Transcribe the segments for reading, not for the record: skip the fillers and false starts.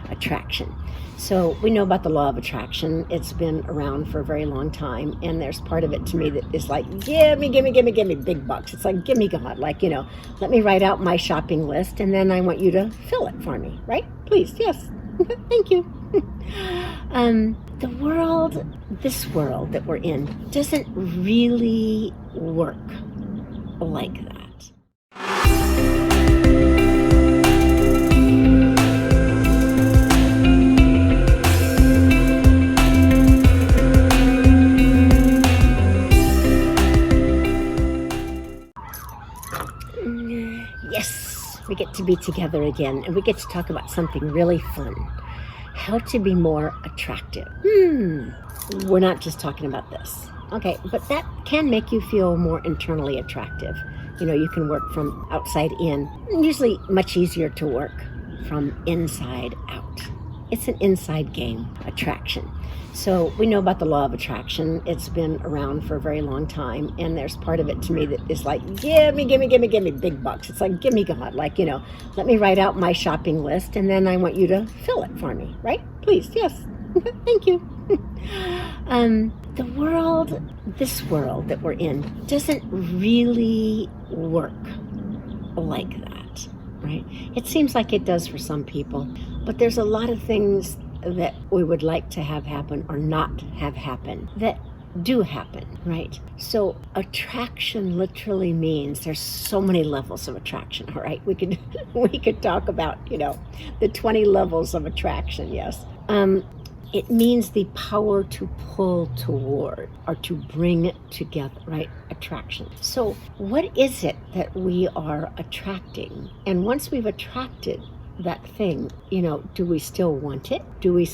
attraction. So we know about the law of attraction. It's been around for a very long time, and there's part of it to me that is like, give me big bucks. It's like, give me God, like, let me write out my shopping list, and then I want you to fill it for me, right? Please, yes, thank you. This world that we're in doesn't really work like that. Yes, we get to be together again, and we get to talk about something really fun. How to be more attractive. We're not just talking about this. Okay, but that can make you feel more internally attractive. You can work from outside in. Usually much easier to work from inside out. It's an inside game, attraction. So we know about the law of attraction. It's been around for a very long time, and there's part of it to me that is like, give me big bucks. It's like, give me God, like, let me write out my shopping list, and then I want you to fill it for me, right? Please, yes, thank you. This world that we're in doesn't really work like that, right? It seems like it does for some people, but there's a lot of things that we would like to have happen or not have happen that do happen, right? So attraction literally means there's so many levels of attraction, all right? We could talk about, the 20 levels of attraction, yes. It means the power to pull toward or to bring together, right? Attraction. So what is it that we are attracting? And once we've attracted that thing, do we still want it? You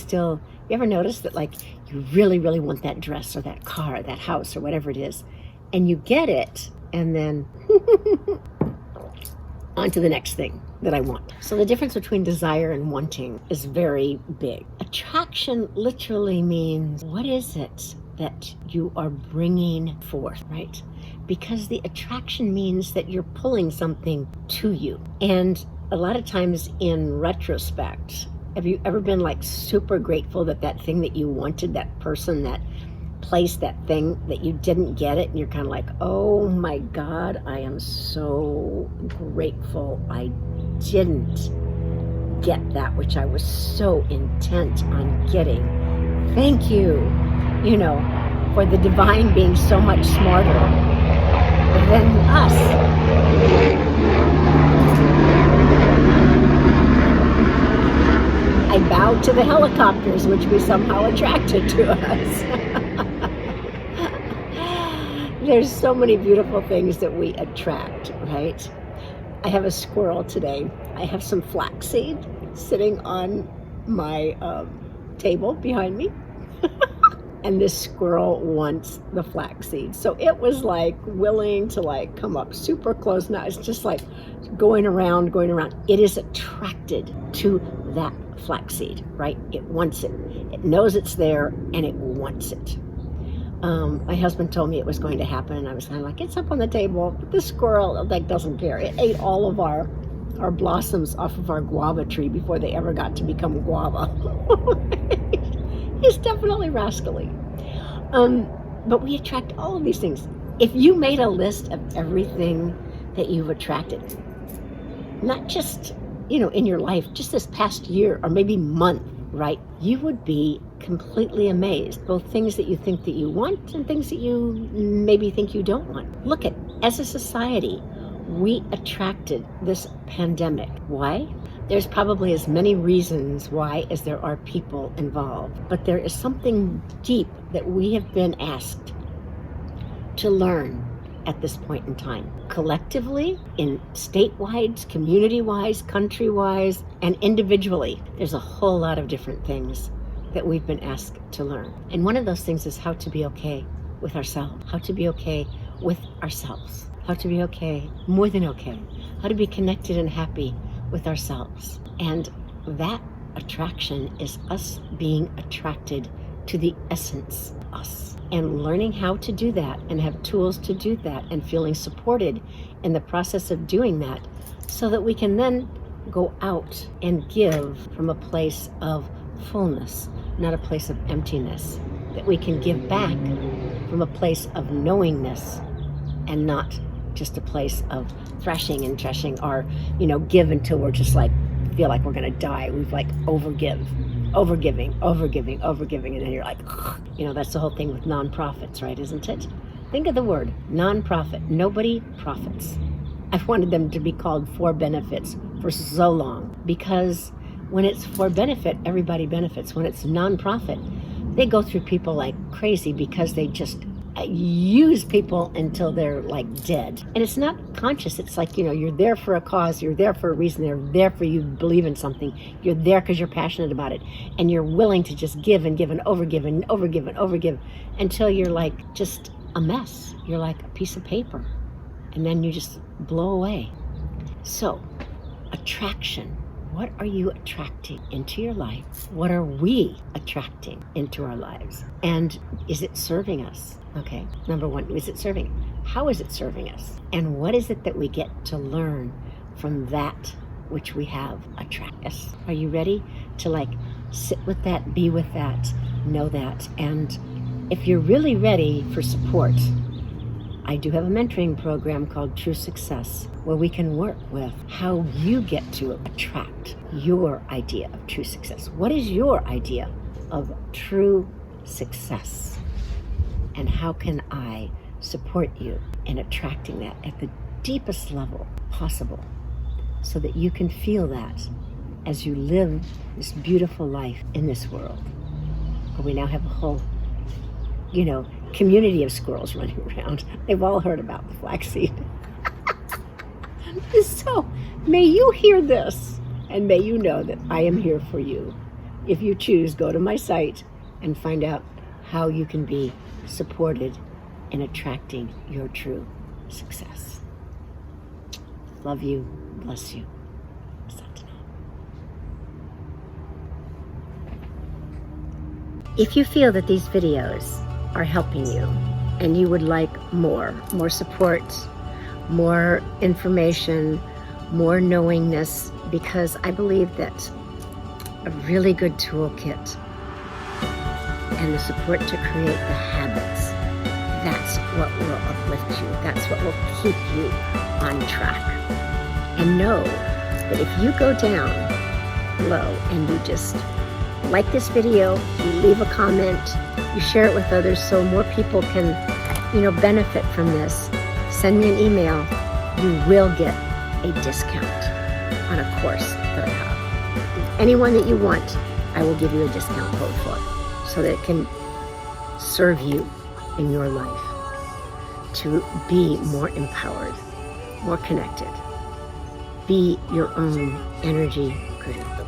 ever notice that, like, you really, really want that dress or that car or that house or whatever it is, and you get it, and then on to the next thing that I want. So the difference between desire and wanting is very big. Attraction literally means, what is it that you are bringing forth, right? Because the attraction means that you're pulling something to you. And a lot of times in retrospect, have you ever been like super grateful that thing that you wanted, that person, that place, that thing, that you didn't get it, and you're kind of like, oh my God, I am so grateful I didn't get that which I was so intent on getting. Thank you, for the divine being so much smarter than us. I bow to the helicopters, which we somehow attracted to us. There's so many beautiful things that we attract, right? I have a squirrel today. I have some flaxseed sitting on my table behind me. And this squirrel wants the flaxseed. So it was like willing to like come up super close. Now it's just like going around. It is attracted to that flaxseed, right? It wants it. It knows it's there and it wants it. My husband told me it was going to happen, and I was kind of like, it's up on the table. But this squirrel like doesn't care. It ate all of our blossoms off of our guava tree before they ever got to become guava. He's definitely rascally. But we attract all of these things. If you made a list of everything that you've attracted, not just, in your life, just this past year or maybe month, right? You would be completely amazed. Both things that you think that you want and things that you maybe think you don't want. Look at, as a society, we attracted this pandemic. Why? There's probably as many reasons why as there are people involved. But there is something deep that we have been asked to learn at this point in time. Collectively, in statewide, community-wise, country-wise, and individually, there's a whole lot of different things that we've been asked to learn. And one of those things is how to be okay with ourselves, how to be okay with ourselves, how to be okay, more than okay, how to be connected and happy with ourselves. And that attraction is us being attracted to the essence, us, and learning how to do that and have tools to do that and feeling supported in the process of doing that so that we can then go out and give from a place of fullness, not a place of emptiness. That we can give back from a place of knowingness and not just a place of threshing and trashing, or, give until we're just like, feel like we're going to die. We've like overgiving, and then you're like, that's the whole thing with nonprofits, right? Isn't it? Think of the word nonprofit. Nobody profits. I've wanted them to be called for benefits for so long, because when it's for benefit, everybody benefits. When it's nonprofit, they go through people like crazy because they just use people until they're like dead. And it's not conscious. It's like, you're there for a cause, you're there for a reason, they're there for you believe in something, you're there because you're passionate about it, and you're willing to just give and give and overgive and overgive and overgive until you're like just a mess. You're like a piece of paper, and then you just blow away. So, attraction. What are you attracting into your life? What are we attracting into our lives? And is it serving us? Okay, number one, is it serving? How is it serving us? And what is it that we get to learn from that which we have attract us? Are you ready to sit with that, be with that, know that? And if you're really ready for support, I do have a mentoring program called True Success, where we can work with how you get to attract your idea of true success. What is your idea of true success? And how can I support you in attracting that at the deepest level possible, so that you can feel that as you live this beautiful life in this world? We now have a whole community of squirrels running around. They've all heard about the flaxseed. So may you hear this, and may you know that I am here for you. If you choose, go to my site and find out how you can be supported in attracting your true success. Love you. Bless you. If you feel that these videos are helping you and you would like more support, more information, more knowingness, because I believe that a really good toolkit and the support to create the habits, that's what will uplift you. That's what will keep you on track. And know that if you go down low and you just like this video, you leave a comment, you share it with others so more people can, benefit from this, send me an email, you will get a discount on a course that I have. Anyone that you want, I will give you a discount code for, so that it can serve you in your life to be more empowered, more connected, be your own energy guru.